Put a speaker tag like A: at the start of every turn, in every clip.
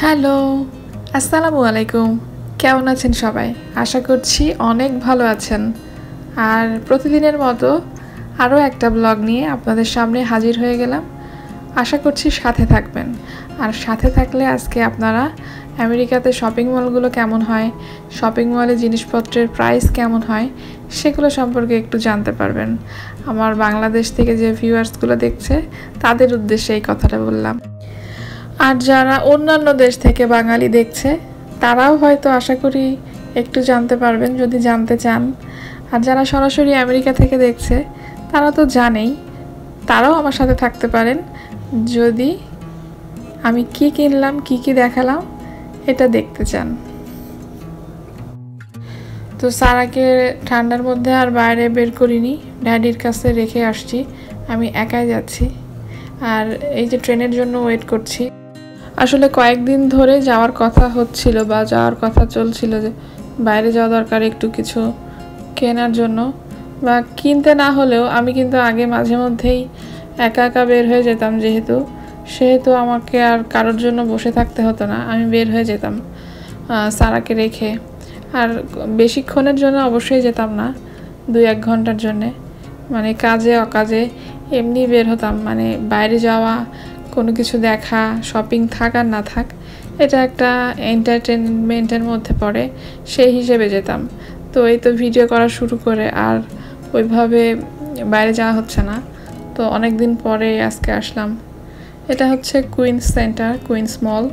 A: Hello, আসসালামু আলাইকুম। কেমন আছেন সবাই? আশা করছি অনেক ভালো আছেন। আর প্রতিদিনের মতো আরও একটা ব্লগ নিয়ে আপনাদের সামনে হাজির হয়ে গেলাম। আশা করছি সাথে থাকবেন। আর সাথে থাকলে আজকে আপনারা আমেরিকাতে শপিং মলগুলো কেমন হয়, শপিং মলে জিনিসপত্রের প্রাইস কেমন হয়, সেগুলো সম্পর্কে একটু জানতে পারবেন। আমার বাংলাদেশ থেকে যে ভিউয়ার্সগুলো দেখছে তাদের উদ্দেশ্যে এই কথাটা বললাম। আর যারা অন্যান্য দেশ থেকে বাঙালি দেখছে তারাও হয়তো আশা করি একটু জানতে পারবেন যদি জানতে চান। আর যারা সরাসরি আমেরিকা থেকে দেখছে তারা তো জানেই, তারাও আমার সাথে থাকতে পারেন যদি আমি কি কিনলাম কি দেখালাম এটা দেখতে চান। তো সারাকে ঠান্ডার মধ্যে আর বাইরে বের করিনি, ড্যাডির কাছে রেখে আসছি। আমি একাই যাচ্ছি আর এই যে ট্রেনের জন্য ওয়েট করছি। আসলে কয়েকদিন ধরে যাওয়ার কথা হচ্ছিল বা যাওয়ার কথা চলছিল যে বাইরে যাওয়া দরকার একটু কিছু কেনার জন্য, বা কিনতে না হলেও আমি কিন্তু আগে মাঝে মধ্যেই একা একা বের হয়ে যেতাম, সেহেতু আমাকে আর কারোর জন্য বসে থাকতে হতো না, আমি বের হয়ে যেতাম সারাকে রেখে। আর বেশিক্ষণের জন্য অবশ্যই যেতাম না, 2-1 ঘন্টার জন্যে, মানে কাজে অকাজে এমনি বের হতাম। মানে বাইরে যাওয়া, কোনো কিছু দেখা, শপিং থাক আর না থাক, এটা একটা এন্টারটেনমেন্টের মধ্যে পড়ে, সেই হিসেবে যেতাম। তো এই তো ভিডিও করা শুরু করে আর ওইভাবে বাইরে যাওয়া হচ্ছে না। তো অনেক দিন পরে আজকে আসলাম। এটা হচ্ছে কুইন্স সেন্টার, কুইন্স মল।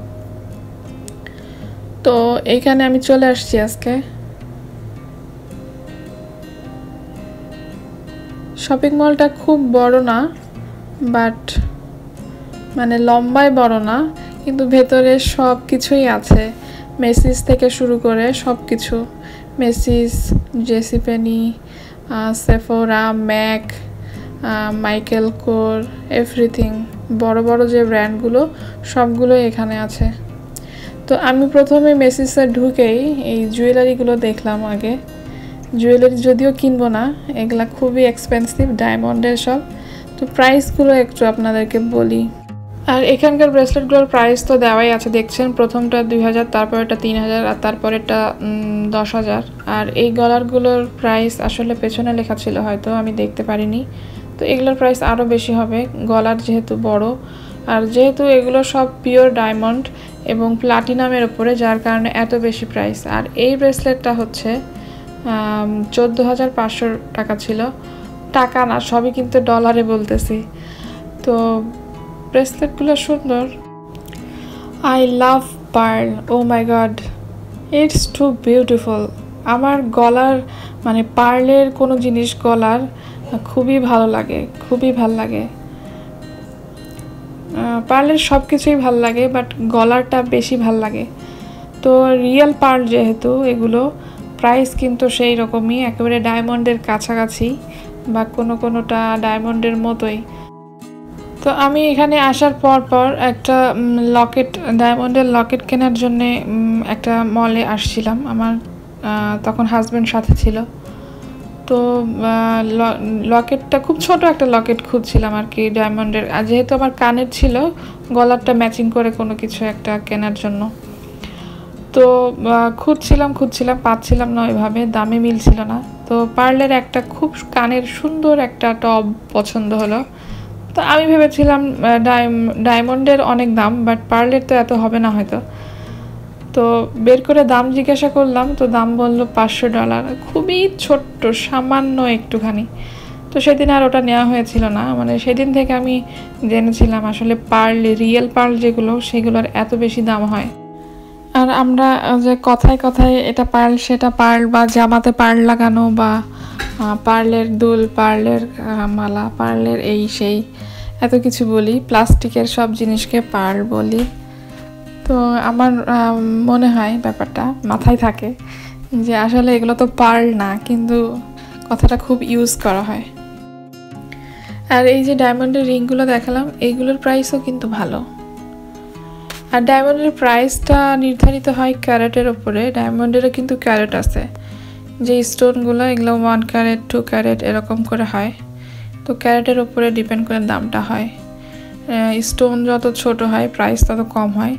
A: তো এইখানে আমি চলে আসছি আজকে। শপিং মলটা খুব বড় না, বাট মানে লম্বায় বড় না, কিন্তু ভেতরে সব কিছুই আছে। মেসিস থেকে শুরু করে সব কিছু, Messi's, জেসিপেনি, Sephora, Mac, Michael core, everything, বড় বড় যে ব্র্যান্ডগুলো সবগুলোই এখানে আছে। তো আমি প্রথমে মেসিসে ঢুকেই এই জুয়েলারিগুলো দেখলাম আগে। জুয়েলারি যদিও কিনবো না, এগুলা খুবই এক্সপেন্সিভ, ডায়মন্ডের সব। তো প্রাইসগুলো একটু আপনাদেরকে বলি। আর এখানকার ব্রেসলেটগুলোর প্রাইস তো দেওয়াই আছে, দেখছেন। প্রথমটা 2000, তারপরেটা 3000, আর তারপরেটা 10,000। আর এই গলারগুলোর প্রাইস আসলে পেছনে লেখা ছিল, হয়তো আমি দেখতে পারিনি। তো এগুলোর প্রাইস আরও বেশি হবে, গলার যেহেতু বড়, আর যেহেতু এগুলো সব পিওর ডায়মন্ড এবং প্লাটিনামের ওপরে, যার কারণে এত বেশি প্রাইস। আর এই ব্রেসলেটটা হচ্ছে 14,500 টাকা ছিল। টাকা না, সবই কিন্তু ডলারে বলতেছি। তো ব্রেসলেটগুলো সুন্দর। I love pearl, oh my god, it's too beautiful. আমার গলার মানে পার্লের কোনো জিনিস গলার খুবই ভালো লাগে, খুবই ভাল লাগে। পার্লের সব কিছুই ভাল লাগে, বাট গলারটা বেশি ভাল লাগে। তো রিয়েল পার্ল যেহেতু, এগুলো প্রাইস কিন্তু সেই রকমই, একেবারে ডায়মন্ডের কাছাকাছি, বা কোনোটা ডায়মন্ডের মতোই। তো আমি এখানে আসার পর একটা লকেট, ডায়মন্ডের লকেট কেনার জন্যে একটা মলে আসছিলাম। আমার তখন হাজব্যান্ড সাথে ছিল। তো লকেটটা খুব ছোট একটা লকেট খুঁজছিলাম আর কি, ডায়মন্ডের। আর যেহেতু আমার কানের ছিল, গলারটা ম্যাচিং করে কোনো কিছু একটা কেনার জন্য। তো খুঁজছিলাম পাচ্ছিলাম না, ওইভাবে দামে মিলছিল না। তো পার্লের একটা খুব কানের সুন্দর একটা টপ পছন্দ হলো। তো আমি ভেবেছিলাম ডায়মন্ডের অনেক দাম, বাট পার্লের তো এত হবে না হয়তো। তো বের করে দাম জিজ্ঞাসা করলাম, তো দাম বললো $500। খুবই ছোট্ট, সামান্য একটুখানি। তো সেদিন আর ওটা নেওয়া হয়েছিল না। মানে সেদিন থেকে আমি জেনেছিলাম আসলে পার্ল, রিয়েল পার্ল যেগুলো, সেগুলোর এত বেশি দাম হয়। আর আমরা যে কথায় কথায় এটা পার্ল সেটা পার্ল, বা জামাতে পার্ল লাগানো, বা পার্লের দুল, পার্লের মালা, পার্লের এই সেই এত কিছু বলি, প্লাস্টিকের সব জিনিসকে পার্ল বলি। তো আমার মনে হয় ব্যাপারটা মাথায় থাকে যে আসলে এগুলো তো পার্ল না, কিন্তু কথাটা খুব ইউজ করা হয়। আর এই যে ডায়মন্ডের রিংগুলো দেখালাম, এইগুলোর প্রাইসও কিন্তু ভালো। আর ডায়মন্ডের প্রাইসটা নির্ধারিত হয় ক্যারেটের ওপরে। ডায়মন্ডেরও কিন্তু ক্যারেট আছে, যে স্টোনগুলো, এগুলো 1 ক্যারেট, 2 ক্যারেট এরকম করে হয়। তো ক্যারেটের ওপরে ডিপেন্ড করে দামটা হয়। স্টোন যত ছোট হয় প্রাইস তত কম হয়,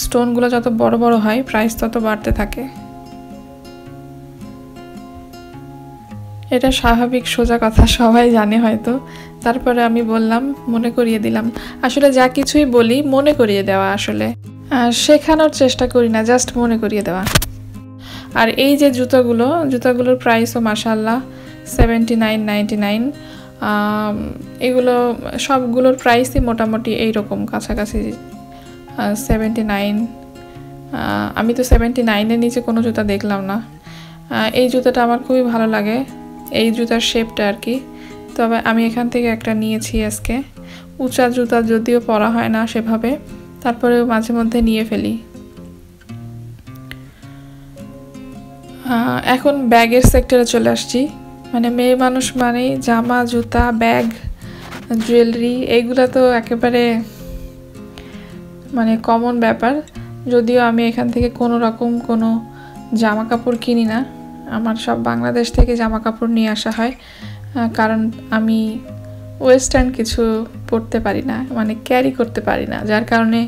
A: স্টোনগুলো যত বড় বড় হয় প্রাইস তত বাড়তে থাকে। এটা স্বাভাবিক সোজা কথা, সবাই জানে হয়তো, তারপরে আমি বললাম, মনে করিয়ে দিলাম। আসলে যা কিছুই বলি মনে করিয়ে দেওয়া, আসলে শেখানোর চেষ্টা করি না, জাস্ট মনে করিয়ে দেওয়া। আর এই যে জুতোগুলোর প্রাইসও মাশাআল্লাহ 79.99। এগুলো সবগুলোর প্রাইসই মোটামুটি এইরকম কাছাকাছি 79। আমি তো 79-এর নিচে কোনো জুতা দেখলাম না। এই জুতাটা আমার খুবই ভালো লাগে, এই জুতার শেপটা আর কি। তবে আমি এখান থেকে একটা নিয়েছি আজকে। উঁচা জুতা যদিও পরা হয় না সেভাবে, তারপরেও মাঝে মধ্যে নিয়ে ফেলি। এখন ব্যাগের সেক্টরে চলে আসছি। মানে মেয়ে মানুষ মানেই জামা, জুতা, ব্যাগ, জুয়েলারি, এইগুলো তো একেবারে মানে কমন ব্যাপার। যদিও আমি এখান থেকে কোনো রকম কোনো জামা কাপড় কিনি না, আমার সব বাংলাদেশ থেকে জামা কাপড় নিয়ে আসা হয়। কারণ আমি ওয়েস্টার্ন কিছু পরতে পারি না, মানে ক্যারি করতে পারি না, যার কারণে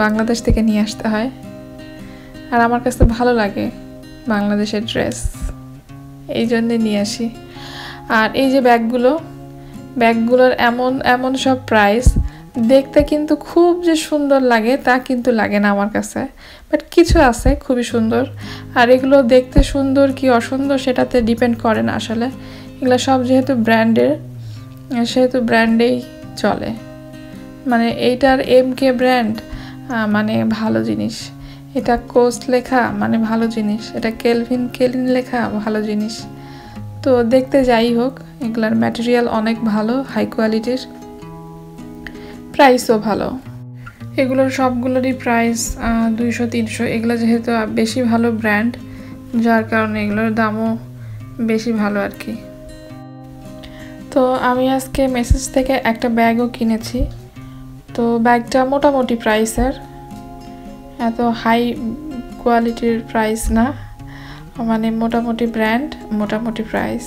A: বাংলাদেশ থেকে নিয়ে আসতে হয়। আর আমার কাছে ভালো লাগে বাংলাদেশের ড্রেস, এই জন্যে নিয়ে আসি। আর এই যে ব্যাগগুলোর এমন সব প্রাইস, দেখতে কিন্তু খুব যে সুন্দর লাগে তা কিন্তু লাগে না আমার কাছে, বাট কিছু আছে খুবই সুন্দর। আর এগুলো দেখতে সুন্দর কি অসুন্দর সেটাতে ডিপেন্ড করে না আসলে, এগুলো সব যেহেতু ব্র্যান্ডের, সেহেতু ব্র্যান্ডেই চলে। মানে এইটার MK ব্র্যান্ড মানে ভালো জিনিস, এটা কোস্ট লেখা মানে ভালো জিনিস, এটা কেলিন লেখা ভালো জিনিস। তো দেখতে যাই হোক, এগুলার ম্যাটেরিয়াল অনেক ভালো, হাই কোয়ালিটির, প্রাইসও ভালো। এগুলোর সবগুলোরই প্রাইস 200-300। এগুলো যেহেতু বেশি ভালো ব্র্যান্ড, যার কারণে এগুলোর দামও বেশি ভালো আর কি। তো আমি আজকে মেসেজ থেকে একটা ব্যাগও কিনেছি। তো ব্যাগটা মোটামুটি প্রাইসের, এত হাই কোয়ালিটির প্রাইস না, মানে মোটামুটি ব্র্যান্ড, মোটামুটি প্রাইস।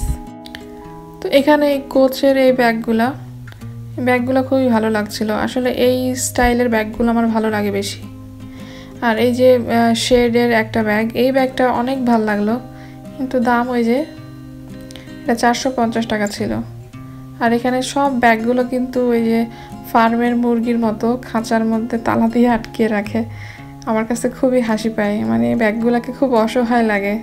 A: তো এখানে এই কোচের এই ব্যাগগুলো খুবই ভালো লাগছিল। আসলে এই স্টাইলের ব্যাগগুলো আমার ভালো লাগে বেশি। আর এই যে শেডের একটা ব্যাগ, এই ব্যাগটা অনেক ভালো লাগলো, কিন্তু দাম ওই যে এটা 450 টাকা ছিল। আর এখানে সব ব্যাগগুলো কিন্তু ওই যে ফার্মের মুরগির মতো খাঁচার মধ্যে তালা দিয়ে আটকে রাখে। আমার কাছে খুবই হাসি পায়, মানে ব্যাগগুলোকে খুব অসহায় লাগে,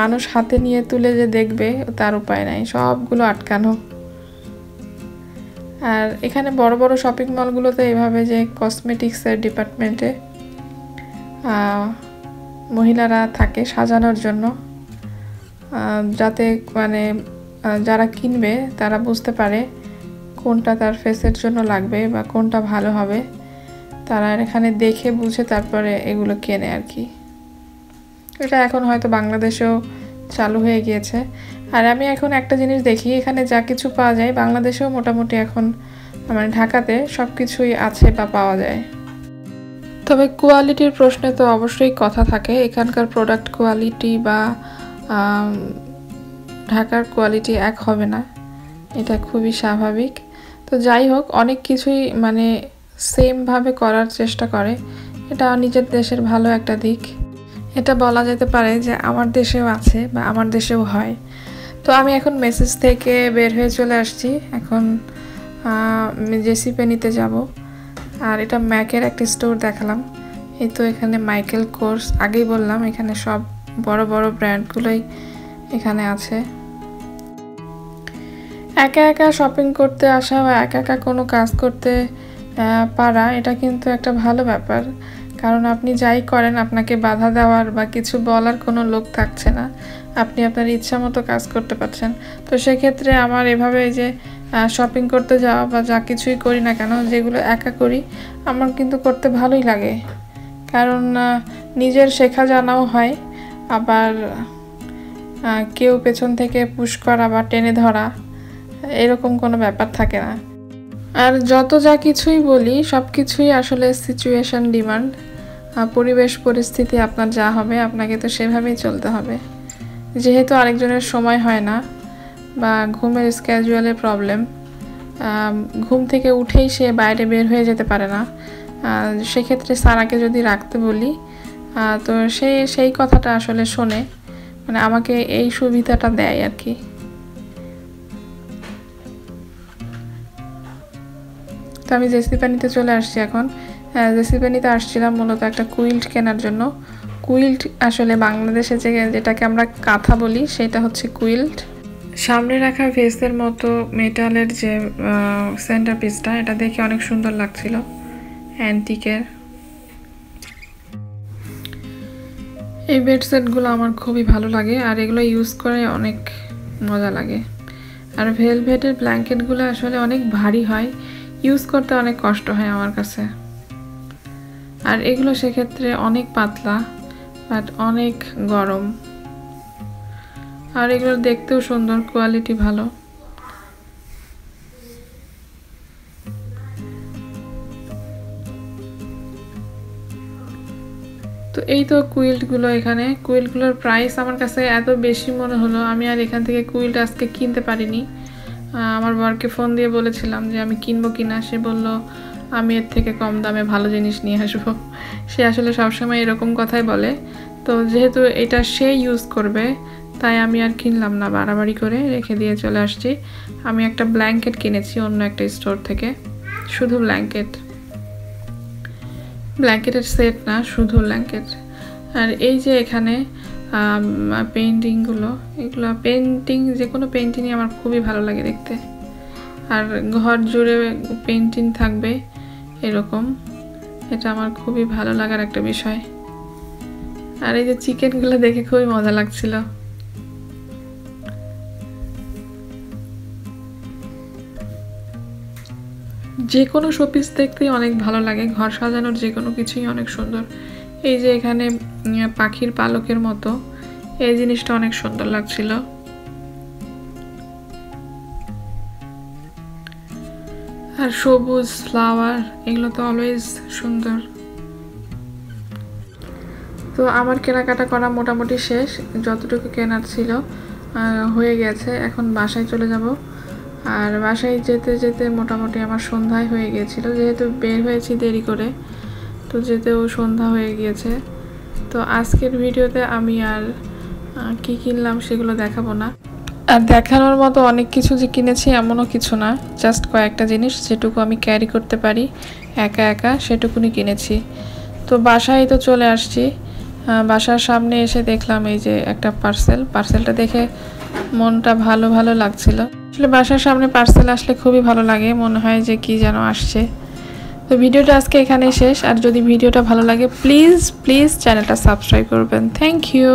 A: মানুষ হাতে নিয়ে তুলে যে দেখবে তার উপায় নাই, সবগুলো আটকানো। আর এখানে বড় বড় শপিং মলগুলোতে এভাবে যে কসমেটিক্সের ডিপার্টমেন্টে মহিলারা থাকে সাজানোর জন্য, যাতে মানে যারা কিনবে তারা বুঝতে পারে কোনটা তার ফেসের জন্য লাগবে বা কোনটা ভালো হবে, তারা এখানে দেখে বুঝে তারপরে এগুলো কেনে আর কি। এটা এখন হয়তো বাংলাদেশেও চালু হয়ে গিয়েছে। আর আমি এখন একটা জিনিস দেখি, এখানে যা কিছু পাওয়া যায় বাংলাদেশেও মোটামুটি এখন মানে ঢাকাতে সব কিছুই আছে বা পাওয়া যায়। তবে কোয়ালিটির প্রশ্নে তো অবশ্যই কথা থাকে, এখানকার প্রোডাক্ট কোয়ালিটি বা ঢাকার কোয়ালিটি এক হবে না, এটা খুবই স্বাভাবিক। তো যাই হোক, অনেক কিছুই মানে সেমভাবে করার চেষ্টা করে, এটা নিজের দেশের ভালো একটা দিক। এটা বলা যেতে পারে যে আমার দেশেও আছে বা আমার দেশেও হয়। তো আমি এখন মেসেজ থেকে বের হয়ে চলে আসছি, এখন জেসি পেনিতে যাব। আর এটা ম্যাকের একটা স্টোর দেখালাম, এই তো এখানে মাইকেল কোর্স, আগেই বললাম এখানে সব বড় বড় ব্র্যান্ডগুলোই এখানে আছে। একা একা শপিং করতে আসা বা একা একা কোনো কাজ করতে পারা, এটা কিন্তু একটা ভালো ব্যাপার, কারণ আপনি যাই করেন আপনাকে বাধা দেওয়ার বা কিছু বলার কোনো লোক থাকছে না, আপনি আপনার ইচ্ছা মতো কাজ করতে পারছেন। তো সেক্ষেত্রে আমার এভাবে যে শপিং করতে যাওয়া বা যা কিছুই করি না কেন, যেগুলো একা করি আমার কিন্তু করতে ভালোই লাগে, কারণ নিজের শেখা জানাও হয়, আবার কেউ পেছন থেকে পুশ করা বা টেনে ধরা এরকম কোনো ব্যাপার থাকে না। আর যত যা কিছুই বলি সব কিছুই আসলে সিচুয়েশন ডিমান্ড, পরিবেশ পরিস্থিতি আপনার যা হবে আপনাকে তো সেভাবেই চলতে হবে। যেহেতু আরেকজনের সময় হয় না বা ঘুমের স্ক্যাজুয়ালের প্রবলেম, ঘুম থেকে উঠেই সে বাইরে বের হয়ে যেতে পারে না, সেক্ষেত্রে সারাকে যদি রাখতে বলি তো সেই কথাটা আসলে শোনে, মানে আমাকে এই সুবিধাটা দেয় আর কি। তো আমি জেসি পেনিতে চলে আসছি এখন। জেসি পেনিতে আসছিলাম মূলত একটা কুইল্ট কেনার জন্য। কুইল্ট আসলে বাংলাদেশে যেটাকে আমরা কাঁথা বলি সেটা হচ্ছে কুইল্ট। সামনে রাখা ভেসের মতো মেটালের যে সেন্টার পিসটা, এটা দেখে অনেক সুন্দর লাগছিল, অ্যান্টিকের। এই বেডসেটগুলো আমার খুবই ভালো লাগে আর এগুলো ইউজ করে অনেক মজা লাগে। আর ভেলভেটের ব্ল্যাঙ্কেটগুলো আসলে অনেক ভারী হয়, ইউজ করতে অনেক কষ্ট হয় আমার কাছে। আর এগুলো সেক্ষেত্রে অনেক পাতলা বাট অনেক গরম, আর এগুলো দেখতেও সুন্দর, কোয়ালিটি ভালো। তো এই তো কুইল্টগুলো, এখানে কুইল্টগুলোর প্রাইস আমার কাছে এত বেশি মনে হলো, আমি আর এখান থেকে কুইল্ট আজকে কিনতে পারিনি। আমার বরকে ফোন দিয়ে বলেছিলাম যে আমি কিনবো কিনা, সে বলল আমি এর থেকে কম দামে ভালো জিনিস নিয়ে আসবো। সে আসলে সবসময় এরকম কথাই বলে। তো যেহেতু এটা সে ইউজ করবে তাই আমি আর কিনলাম না, বাড়াবাড়ি করে রেখে দিয়ে চলে আসছি। আমি একটা ব্ল্যাঙ্কেট কিনেছি অন্য একটা স্টোর থেকে, শুধু ব্ল্যাঙ্কেটের সেট না, শুধু ব্ল্যাঙ্কেট। আর এই যে এখানে পেইন্টিংগুলো, এগুলো পেইন্টিং, যে কোনো পেইন্টিংই আমার খুবই ভালো লাগে দেখতে। আর ঘর জুড়ে পেইন্টিং থাকবে এরকম, এটা আমার খুবই ভালো লাগার একটা বিষয়। আর এই যে চিকেনগুলো দেখে খুবই মজা লাগছিল। যে কোনো শোপিস দেখতেই অনেক ভালো লাগে, ঘর সাজানোর যে কোনো কিছুই অনেক সুন্দর। এই যে এখানে পাখির পালকের মতো এই জিনিসটা অনেক সুন্দর লাগছিল। আর সবুজ ফ্লাওয়ার, এগুলো তো অলওয়েজ সুন্দর। তো আমার কেনাকাটা করা মোটামুটি শেষ, যতটুকু কেনার ছিল হয়ে গেছে। এখন বাসায় চলে যাব। আর বাসায় যেতে যেতে মোটামুটি আমার সন্ধ্যায় হয়ে গিয়েছিল, যেহেতু বের হয়েছি দেরি করে, তো যেতেও সন্ধ্যা হয়ে গিয়েছে। তো আজকের ভিডিওতে আমি আর কি কিনলাম সেগুলো দেখাবো না। আর দেখানোর মতো অনেক কিছু যে কিনেছি এমনও কিছু না, জাস্ট কয়েকটা জিনিস যেটুকু আমি ক্যারি করতে পারি একা একা সেটুকুনি কিনেছি। তো বাসায় তো চলে আসছি। বাসার সামনে এসে দেখলাম এই যে একটা পার্সেলটা দেখে মনটা ভালো ভালো লাগছিল। আসলে বাসার সামনে পার্সেল আসলে খুবই ভালো লাগে, মনে হয় যে কি যেন আসছে। তো ভিডিওটা আজকে এখানেই শেষ। আর যদি ভিডিওটা ভালো লাগে প্লিজ চ্যানেলটা সাবস্ক্রাইব করবেন। Thank you.